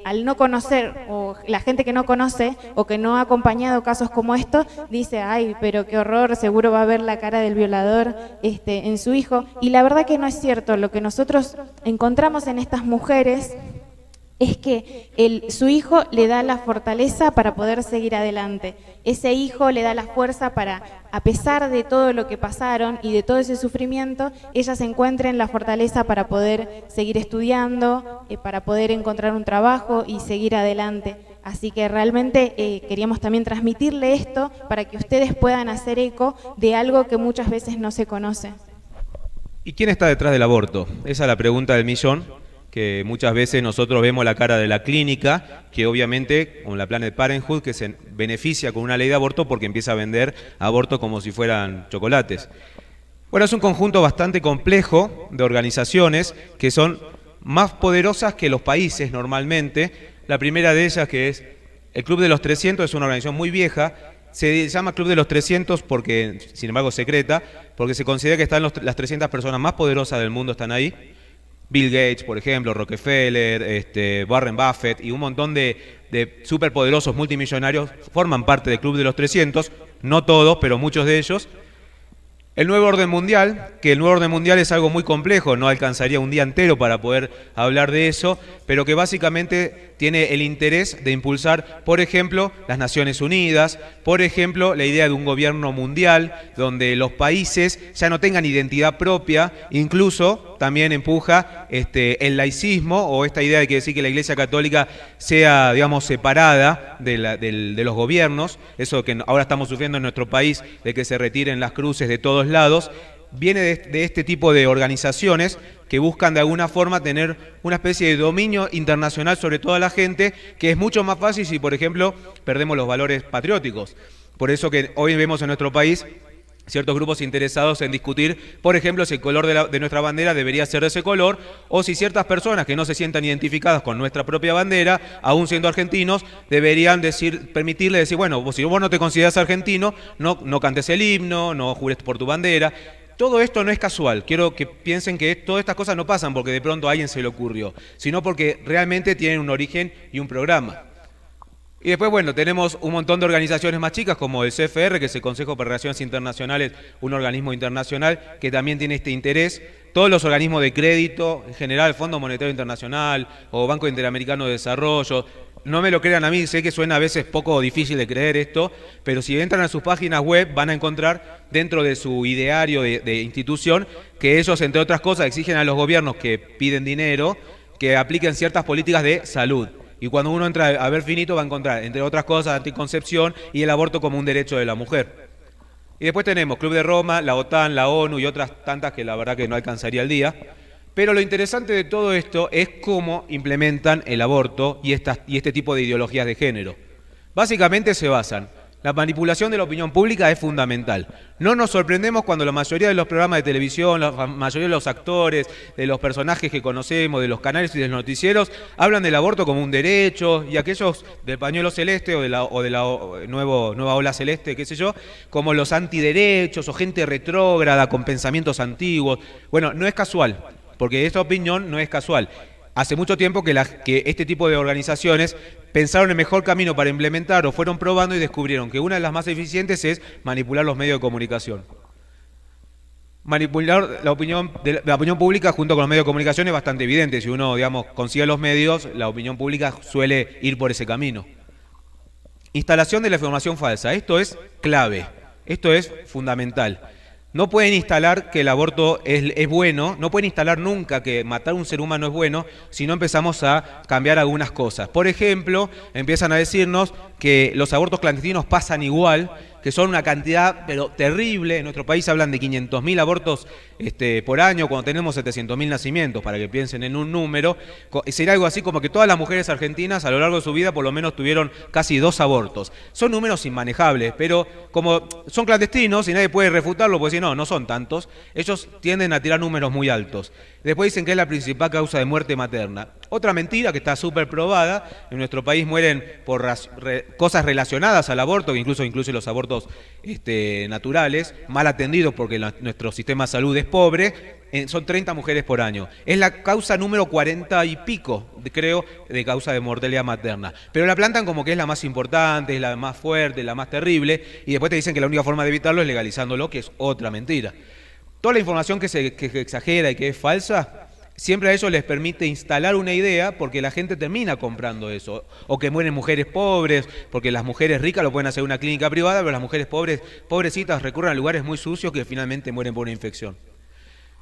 al no conocer, o la gente que no conoce o que no ha acompañado casos como estos, dice, ay, pero qué horror, seguro va a ver la cara del violador en su hijo, y la verdad que no es cierto. Lo que nosotros encontramos en estas mujeres es que su hijo le da la fortaleza para poder seguir adelante. Ese hijo le da la fuerza para, a pesar de todo lo que pasaron y de todo ese sufrimiento, ellas encuentren la fortaleza para poder seguir estudiando, para poder encontrar un trabajo y seguir adelante. Así que realmente queríamos también transmitirle esto para que ustedes puedan hacer eco de algo que muchas veces no se conoce. ¿Y quién está detrás del aborto? Esa es la pregunta del millón. que muchas veces nosotros vemos la cara de la clínica, que obviamente, con la Planned Parenthood, que se beneficia con una ley de aborto porque empieza a vender abortos como si fueran chocolates. Bueno, es un conjunto bastante complejo de organizaciones que son más poderosas que los países normalmente. La primera de ellas, que es el Club de los 300, es una organización muy vieja. Se llama Club de los 300 porque, sin embargo, secreta, porque se considera que están las 300 personas más poderosas del mundo están ahí. Bill Gates, por ejemplo, Rockefeller, Warren Buffett y un montón de superpoderosos multimillonarios forman parte del Club de los 300, no todos, pero muchos de ellos. El nuevo orden mundial, que el nuevo orden mundial es algo muy complejo, no alcanzaría un día entero para poder hablar de eso, pero que básicamente tiene el interés de impulsar, por ejemplo, las Naciones Unidas, por ejemplo, la idea de un gobierno mundial donde los países ya no tengan identidad propia, incluso también empuja el laicismo o esta idea de que decir que la Iglesia Católica sea, digamos, separada de los gobiernos, eso que ahora estamos sufriendo en nuestro país, de que se retiren las cruces de todos lados, viene de este tipo de organizaciones que buscan de alguna forma tener una especie de dominio internacional sobre toda la gente, que es mucho más fácil si, por ejemplo, perdemos los valores patrióticos. Por eso que hoy vemos en nuestro país ciertos grupos interesados en discutir, por ejemplo, si el color de nuestra bandera debería ser de ese color, o si ciertas personas que no se sientan identificadas con nuestra propia bandera, aún siendo argentinos, deberían permitirle decir, bueno, si vos no te consideras argentino, no cantes el himno, no jures por tu bandera. Todo esto no es casual, quiero que piensen que todas estas cosas no pasan porque de pronto a alguien se le ocurrió, sino porque realmente tienen un origen y un programa. Y después, bueno, tenemos un montón de organizaciones más chicas como el CFR, que es el Consejo para Relaciones Internacionales, un organismo internacional que también tiene este interés. Todos los organismos de crédito, en general, Fondo Monetario Internacional o Banco Interamericano de Desarrollo. No me lo crean a mí, sé que suena a veces poco difícil de creer esto, pero si entran a sus páginas web van a encontrar dentro de su ideario de institución que ellos, entre otras cosas, exigen a los gobiernos que piden dinero que apliquen ciertas políticas de salud. Y cuando uno entra a ver finito va a encontrar, entre otras cosas, anticoncepción y el aborto como un derecho de la mujer. Y después tenemos Club de Roma, la OTAN, la ONU y otras tantas que la verdad que no alcanzaría el día. Pero lo interesante de todo esto es cómo implementan el aborto y este tipo de ideologías de género. Básicamente se basan. La manipulación de la opinión pública es fundamental. No nos sorprendemos cuando la mayoría de los programas de televisión, la mayoría de los actores, de los personajes que conocemos, de los canales y de los noticieros, hablan del aborto como un derecho, y aquellos del pañuelo celeste o de la nueva ola celeste, qué sé yo, como los antiderechos o gente retrógrada con pensamientos antiguos. Bueno, no es casual, porque esta opinión no es casual. Hace mucho tiempo que este tipo de organizaciones pensaron el mejor camino para implementar o fueron probando y descubrieron que una de las más eficientes es manipular los medios de comunicación. Manipular la opinión pública junto con los medios de comunicación es bastante evidente. Si uno, digamos, consigue los medios, la opinión pública suele ir por ese camino. Instalación de la información falsa. Esto es clave. Esto es fundamental. No pueden instalar que el aborto es bueno, no pueden instalar nunca que matar a un ser humano es bueno si no empezamos a cambiar algunas cosas. Por ejemplo, empiezan a decirnos que los abortos clandestinos pasan igual, que son una cantidad pero terrible. En nuestro país hablan de 500.000 abortos por año cuando tenemos 700.000 nacimientos, para que piensen en un número. Sería algo así como que todas las mujeres argentinas a lo largo de su vida por lo menos tuvieron casi 2 abortos. Son números inmanejables, pero como son clandestinos y nadie puede refutarlo, porque si no son tantos, ellos tienden a tirar números muy altos. Después dicen que es la principal causa de muerte materna. Otra mentira que está súper probada, en nuestro país mueren por cosas relacionadas al aborto, que incluso incluye los abortos naturales, mal atendidos porque nuestro sistema de salud es pobre, son 30 mujeres por año. Es la causa número 40 y pico, creo, de causa de mortalidad materna. Pero la plantan como que es la más importante, es la más fuerte, la más terrible, y después te dicen que la única forma de evitarlo es legalizándolo, que es otra mentira. Toda la información que exagera y que es falsa, siempre a ellos les permite instalar una idea porque la gente termina comprando eso. O que mueren mujeres pobres, porque las mujeres ricas lo pueden hacer en una clínica privada, pero las mujeres pobres, pobrecitas, recurren a lugares muy sucios que finalmente mueren por una infección.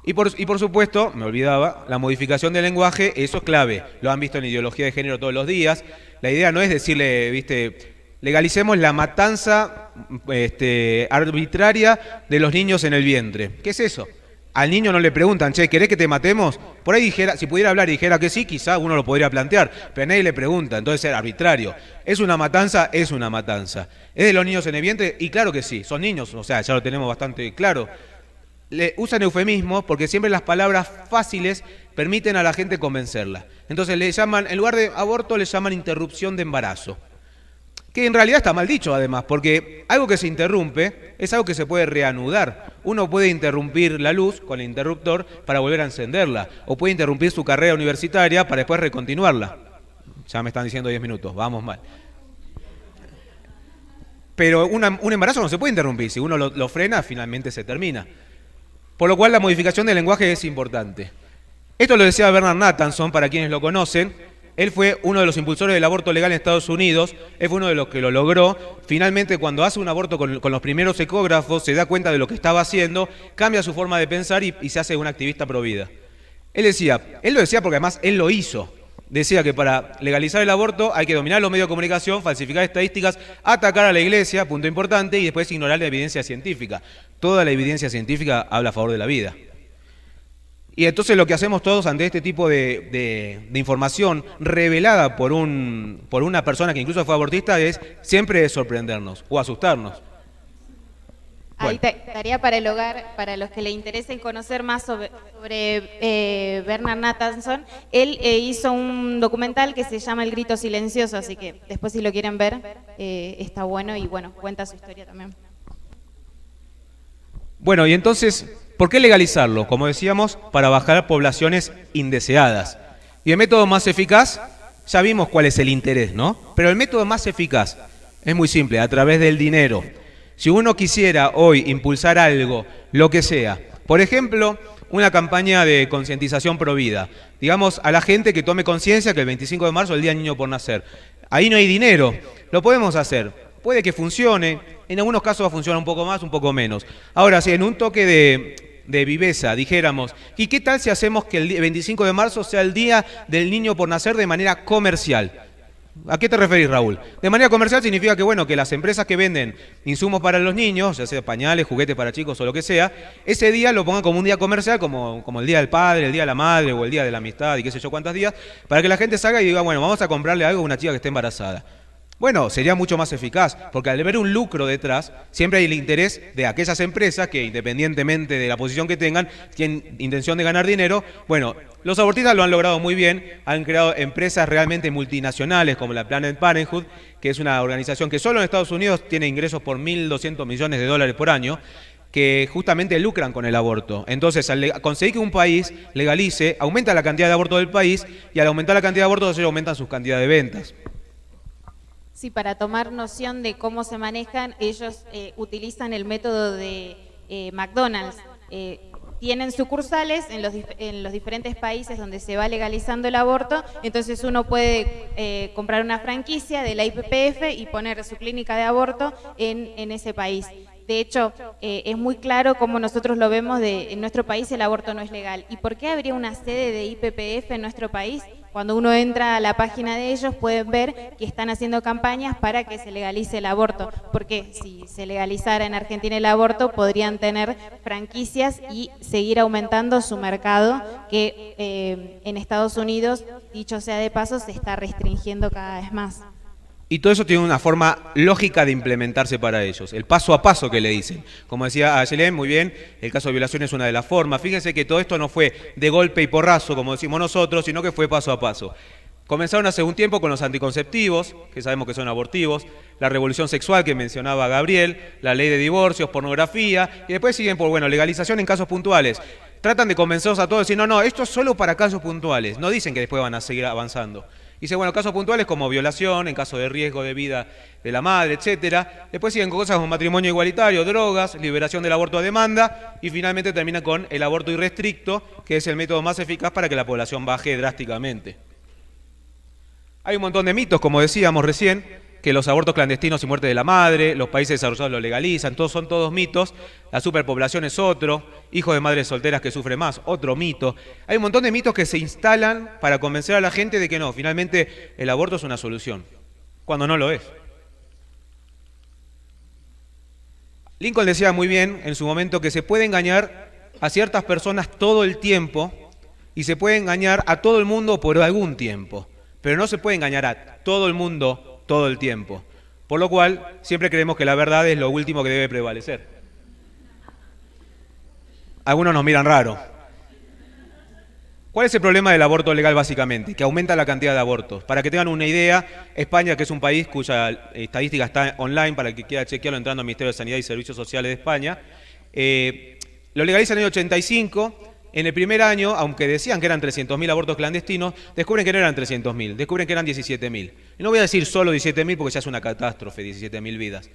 Y por supuesto, me olvidaba, la modificación del lenguaje, eso es clave. Lo han visto en ideología de género todos los días. La idea no es decirle, legalicemos la matanza arbitraria de los niños en el vientre. ¿Qué es eso? al niño no le preguntan, che, ¿querés que te matemos? Por ahí dijera, si pudiera hablar y dijera que sí, quizá uno lo podría plantear, pero a nadie le pregunta, entonces es arbitrario. ¿Es una matanza? Es una matanza. ¿Es de los niños en el vientre? Y claro que sí, son niños, o sea, ya lo tenemos bastante claro. Usan eufemismos porque siempre las palabras fáciles permiten a la gente convencerla. Entonces le llaman, en lugar de aborto, le llaman interrupción de embarazo. Que en realidad está mal dicho además, porque algo que se interrumpe es algo que se puede reanudar. Uno puede interrumpir la luz con el interruptor para volver a encenderla, o puede interrumpir su carrera universitaria para después recontinuarla. Ya me están diciendo 10 minutos, vamos mal. Pero un embarazo no se puede interrumpir, si uno lo frena finalmente se termina. Por lo cual la modificación del lenguaje es importante. Esto lo decía Bernard Nathanson, para quienes lo conocen. Él fue uno de los impulsores del aborto legal en Estados Unidos, él fue uno de los que lo logró. Finalmente, cuando hace un aborto con los primeros ecógrafos, se da cuenta de lo que estaba haciendo, cambia su forma de pensar y se hace un activista pro vida. Él lo decía porque además él lo hizo. Decía que para legalizar el aborto hay que dominar los medios de comunicación, falsificar estadísticas, atacar a la iglesia, punto importante, y después ignorar la evidencia científica. Toda la evidencia científica habla a favor de la vida. Y entonces lo que hacemos todos ante este tipo de información revelada por una persona que incluso fue abortista es siempre sorprendernos o asustarnos. Ahí tarea para el hogar, para los que le interesen conocer más sobre Bernard Nathanson. Él hizo un documental que se llama El grito silencioso, así que después si lo quieren ver, está bueno y bueno, cuenta su historia también. Bueno, y entonces, ¿por qué legalizarlo? Como decíamos, para bajar poblaciones indeseadas. Y el método más eficaz, ya vimos cuál es el interés, ¿no? Pero el método más eficaz es muy simple, a través del dinero. Si uno quisiera hoy impulsar algo, lo que sea, por ejemplo, una campaña de concientización pro vida, digamos a la gente que tome conciencia que el 25 de marzo es el Día del Niño por Nacer. Ahí no hay dinero, lo podemos hacer, puede que funcione, en algunos casos va a funcionar un poco más, un poco menos. Ahora, si en un toque de viveza dijéramos, ¿y qué tal si hacemos que el 25 de marzo sea el Día del Niño por Nacer de manera comercial? ¿A qué te referís, Raúl? De manera comercial significa que, bueno, que las empresas que venden insumos para los niños, ya sea pañales, juguetes para chicos o lo que sea, ese día lo pongan como un día comercial, como el Día del Padre, el Día de la Madre o el Día de la Amistad y qué sé yo cuántos días, para que la gente salga y diga, bueno, vamos a comprarle algo a una chica que esté embarazada. Bueno, sería mucho más eficaz, porque al ver un lucro detrás, siempre hay el interés de aquellas empresas que, independientemente de la posición que tengan, tienen intención de ganar dinero. Bueno, los abortistas lo han logrado muy bien, han creado empresas realmente multinacionales como la Planned Parenthood, que es una organización que solo en Estados Unidos tiene ingresos por 1.200 millones de dólares por año, que justamente lucran con el aborto. Entonces, al conseguir que un país legalice, aumenta la cantidad de abortos del país, y al aumentar la cantidad de abortos, ellos aumentan sus cantidades de ventas. Sí, para tomar noción de cómo se manejan, ellos utilizan el método de McDonald's. Tienen sucursales en los diferentes países donde se va legalizando el aborto, entonces uno puede comprar una franquicia de la IPPF y poner su clínica de aborto en ese país. De hecho, es muy claro cómo nosotros lo vemos en nuestro país el aborto no es legal. ¿Y por qué habría una sede de IPPF en nuestro país? Cuando uno entra a la página de ellos pueden ver que están haciendo campañas para que se legalice el aborto, porque si se legalizara en Argentina el aborto podrían tener franquicias y seguir aumentando su mercado que en Estados Unidos, dicho sea de paso, se está restringiendo cada vez más. Y todo eso tiene una forma lógica de implementarse para ellos, el paso a paso que le dicen. Como decía Ayelén, muy bien, el caso de violación es una de las formas. Fíjense que todo esto no fue de golpe y porrazo, como decimos nosotros, sino que fue paso a paso. Comenzaron hace un tiempo con los anticonceptivos, que sabemos que son abortivos, la revolución sexual que mencionaba Gabriel, la ley de divorcios, pornografía, y después siguen por, bueno, legalización en casos puntuales. Tratan de convencernos a todos, decir, no, esto es solo para casos puntuales. No dicen que después van a seguir avanzando. Dice, bueno, casos puntuales como violación, en caso de riesgo de vida de la madre, etcétera. Después siguen con cosas como matrimonio igualitario, drogas, liberación del aborto a demanda y finalmente termina con el aborto irrestricto, que es el método más eficaz para que la población baje drásticamente. Hay un montón de mitos, como decíamos recién, que los abortos clandestinos y muerte de la madre, los países desarrollados lo legalizan, son todos mitos. La superpoblación es otro, hijos de madres solteras que sufren más, otro mito. Hay un montón de mitos que se instalan para convencer a la gente de que no, finalmente el aborto es una solución, cuando no lo es. Lincoln decía muy bien en su momento que se puede engañar a ciertas personas todo el tiempo y se puede engañar a todo el mundo por algún tiempo, pero no se puede engañar a todo el mundo todo el tiempo. Por lo cual, siempre creemos que la verdad es lo último que debe prevalecer. Algunos nos miran raro. ¿Cuál es el problema del aborto legal básicamente? Que aumenta la cantidad de abortos. Para que tengan una idea, España, que es un país cuya estadística está online, para el que quiera chequearlo entrando al Ministerio de Sanidad y Servicios Sociales de España, lo legalizan en el 85. En el primer año, aunque decían que eran 300.000 abortos clandestinos, descubren que no eran 300.000, descubren que eran 17.000. Y no voy a decir solo 17.000 porque ya es una catástrofe, 17.000 vidas.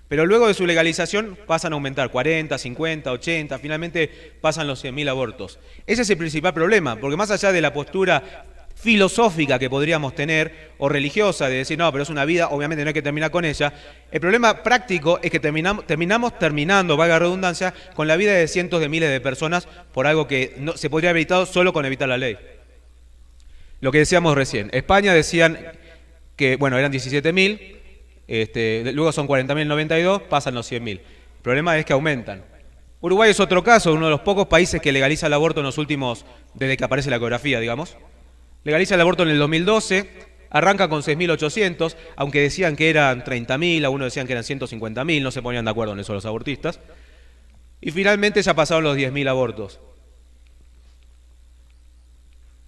Pero luego de su legalización pasan a aumentar 40, 50, 80, finalmente pasan los 100.000 abortos. Ese es el principal problema, porque más allá de la postura filosófica que podríamos tener, o religiosa, de decir, no, pero es una vida, obviamente no hay que terminar con ella, el problema práctico es que terminamos terminando, valga la redundancia, con la vida de cientos de miles de personas por algo que no, se podría haber evitado solo con evitar la ley. Lo que decíamos recién, España decían que, bueno, eran 17.000, luego son 40.092, pasan los 100.000. El problema es que aumentan. Uruguay es otro caso, uno de los pocos países que legaliza el aborto en los últimos, desde que aparece la ecografía, digamos. Legaliza el aborto en el 2012, arranca con 6.800, aunque decían que eran 30.000, algunos decían que eran 150.000, no se ponían de acuerdo en eso los abortistas. Y finalmente ya pasaron los 10.000 abortos.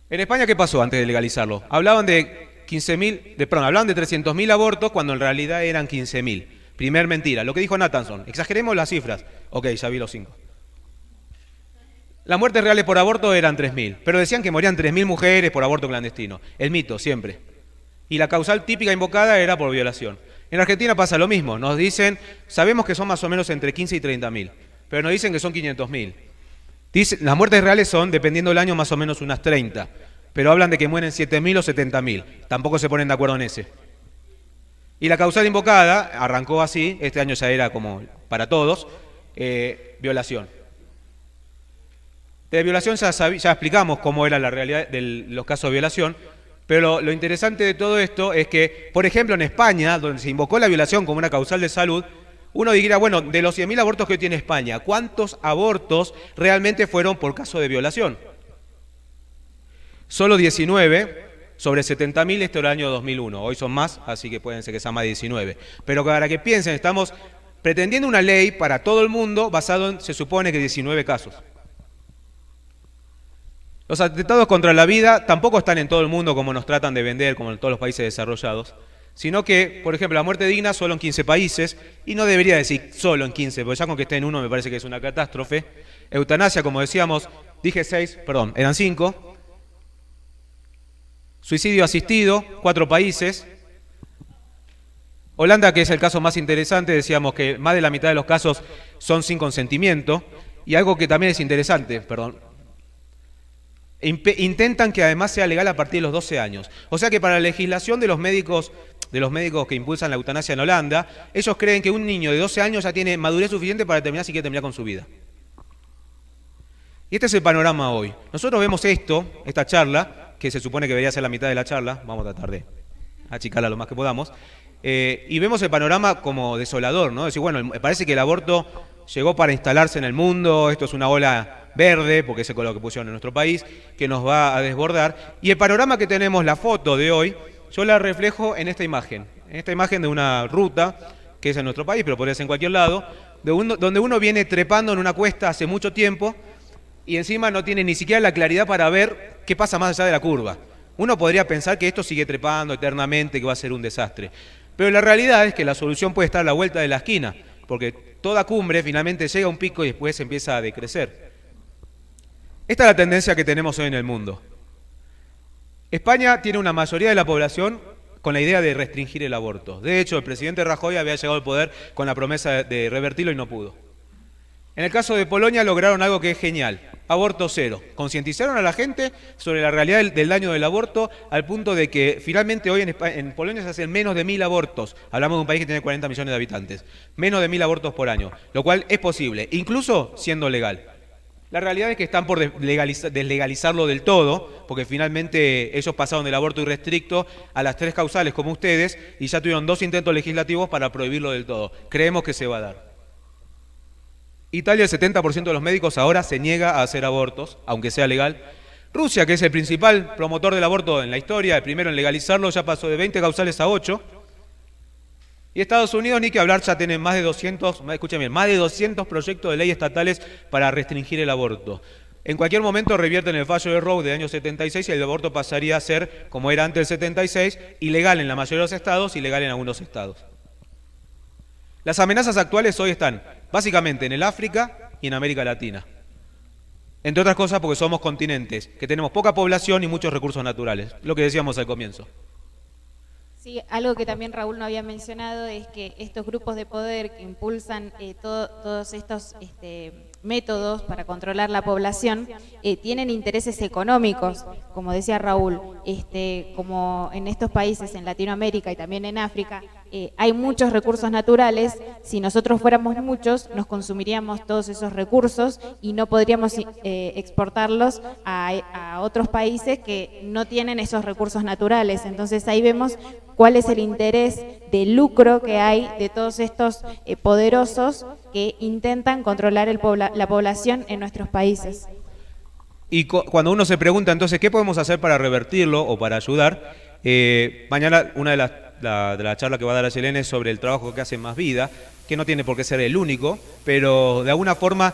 En España, ¿qué pasó antes de legalizarlo? Hablaban de 300.000 abortos cuando en realidad eran 15.000. Primer mentira, lo que dijo Nathanson. Exageremos las cifras. Ok, ya vi los 5. Las muertes reales por aborto eran 3.000, pero decían que morían 3.000 mujeres por aborto clandestino. El mito, siempre. Y la causal típica invocada era por violación. En Argentina pasa lo mismo. Nos dicen, sabemos que son más o menos entre 15 y 30.000, pero nos dicen que son 500.000. Las muertes reales son, dependiendo del año, más o menos unas 30, pero hablan de que mueren 7.000 o 70.000. Tampoco se ponen de acuerdo en ese. Y la causal invocada arrancó así, este año ya era como para todos, violación. De violación ya explicamos cómo era la realidad de los casos de violación, pero lo interesante de todo esto es que, por ejemplo, en España, donde se invocó la violación como una causal de salud, uno diría, bueno, de los 100.000 abortos que hoy tiene España, ¿cuántos abortos realmente fueron por caso de violación? Solo 19 sobre 70.000, este era el año 2001. Hoy son más, así que pueden ser que sean más de 19. Pero para que piensen, estamos pretendiendo una ley para todo el mundo basado en, se supone que 19 casos. Los atentados contra la vida tampoco están en todo el mundo como nos tratan de vender, como en todos los países desarrollados, sino que, por ejemplo, la muerte digna solo en 15 países, y no debería decir solo en 15, porque ya con que esté en uno me parece que es una catástrofe. Eutanasia, como decíamos, dije 6, perdón, eran 5. Suicidio asistido, 4 países. Holanda, que es el caso más interesante, decíamos que más de la mitad de los casos son sin consentimiento, y algo que también es interesante, intentan que además sea legal a partir de los 12 años. O sea que para la legislación de los médicos que impulsan la eutanasia en Holanda, ellos creen que un niño de 12 años ya tiene madurez suficiente para determinar si quiere terminar con su vida. Y este es el panorama hoy. Nosotros vemos esta charla, que se supone que debería ser la mitad de la charla, vamos a tratar de achicarla lo más que podamos, y vemos el panorama como desolador, ¿no? Es decir, bueno, me parece que el aborto llegó para instalarse en el mundo, esto es una ola verde, porque es lo que pusieron en nuestro país, que nos va a desbordar. Y el panorama que tenemos, la foto de hoy, yo la reflejo en esta imagen de una ruta, que es en nuestro país, pero podría ser en cualquier lado, donde uno viene trepando en una cuesta hace mucho tiempo, y encima no tiene ni siquiera la claridad para ver qué pasa más allá de la curva. Uno podría pensar que esto sigue trepando eternamente, que va a ser un desastre. Pero la realidad es que la solución puede estar a la vuelta de la esquina, porque toda cumbre finalmente llega a un pico y después empieza a decrecer. Esta es la tendencia que tenemos hoy en el mundo. España tiene una mayoría de la población con la idea de restringir el aborto. De hecho, el presidente Rajoy había llegado al poder con la promesa de revertirlo y no pudo. En el caso de Polonia lograron algo que es genial, aborto cero. Concientizaron a la gente sobre la realidad del daño del aborto al punto de que finalmente hoy en Polonia se hacen menos de 1.000 abortos. Hablamos de un país que tiene 40 millones de habitantes. Menos de 1.000 abortos por año, lo cual es posible, incluso siendo legal. La realidad es que están por deslegalizarlo del todo, porque finalmente ellos pasaron del aborto irrestricto a las 3 causales como ustedes y ya tuvieron 2 intentos legislativos para prohibirlo del todo. Creemos que se va a dar. Italia, el 70% de los médicos ahora se niega a hacer abortos, aunque sea legal. Rusia, que es el principal promotor del aborto en la historia, el primero en legalizarlo, ya pasó de 20 causales a 8. Y Estados Unidos, ni que hablar, ya tienen más de 200, escuchen bien, más de 200 proyectos de ley estatales para restringir el aborto. En cualquier momento revierten el fallo de Roe del año 76 y el aborto pasaría a ser, como era antes del 76, ilegal en la mayoría de los estados y legal en algunos estados. Las amenazas actuales hoy están básicamente en el África y en América Latina. Entre otras cosas porque somos continentes que tenemos poca población y muchos recursos naturales, lo que decíamos al comienzo. Sí, algo que también Raúl no había mencionado es que estos grupos de poder que impulsan todos estos métodos para controlar la población tienen intereses económicos, como decía Raúl, como en estos países, en Latinoamérica y también en África, hay muchos recursos naturales. Si nosotros fuéramos muchos, nos consumiríamos todos esos recursos y no podríamos exportarlos a otros países que no tienen esos recursos naturales. Entonces ahí vemos cuál es el interés de lucro que hay de todos estos poderosos que intentan controlar la población en nuestros países. Y cuando uno se pregunta entonces qué podemos hacer para revertirlo o para ayudar, mañana una de la charla que va a dar Ayelén es sobre el trabajo que hace Más Vida, que no tiene por qué ser el único, pero de alguna forma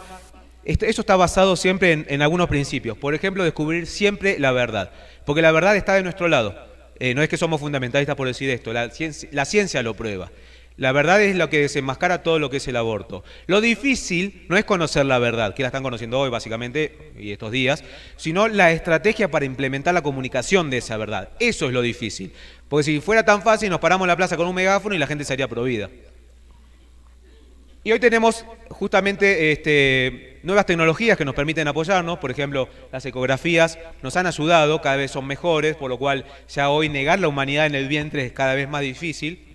eso está basado siempre en algunos principios. Por ejemplo, descubrir siempre la verdad, porque la verdad está de nuestro lado. No es que somos fundamentalistas por decir esto, la ciencia lo prueba. La verdad es lo que desenmascara todo lo que es el aborto. Lo difícil no es conocer la verdad, que la están conociendo hoy básicamente y estos días, sino la estrategia para implementar la comunicación de esa verdad. Eso es lo difícil. Porque si fuera tan fácil nos paramos en la plaza con un megáfono y la gente sería provida. Y hoy tenemos justamente nuevas tecnologías que nos permiten apoyarnos. Por ejemplo, las ecografías nos han ayudado, cada vez son mejores, por lo cual ya hoy negar la humanidad en el vientre es cada vez más difícil.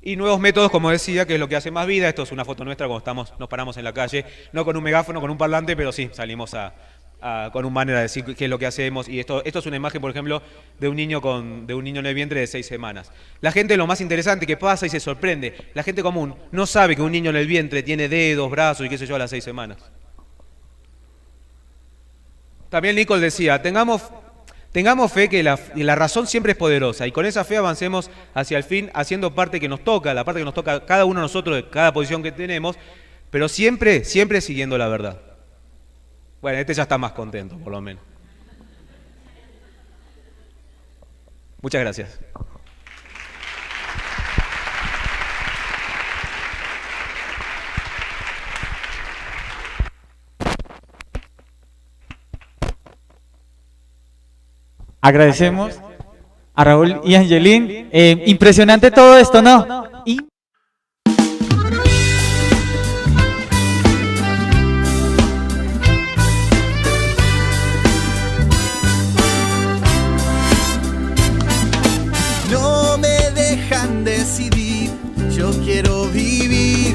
Y nuevos métodos, como decía, que es lo que hace Más Vida. Esto es una foto nuestra cuando nos paramos en la calle, no con un megáfono, con un parlante, pero sí, salimos con un banner a decir qué es lo que hacemos. Y esto es una imagen, por ejemplo, de un niño en el vientre de 6 semanas. La gente, lo más interesante que pasa y se sorprende, la gente común no sabe que un niño en el vientre tiene dedos, brazos y qué sé yo a las 6 semanas. También Nicole decía, tengamos fe que la razón siempre es poderosa y con esa fe avancemos hacia el fin haciendo parte que nos toca, la parte que nos toca a cada uno de nosotros de cada posición que tenemos, pero siempre siguiendo la verdad. Bueno, ya está más contento, por lo menos. Muchas gracias. Agradecemos a Raúl y Ayelén. Impresionante todo esto, ¿no? No me dejan decidir, yo quiero vivir.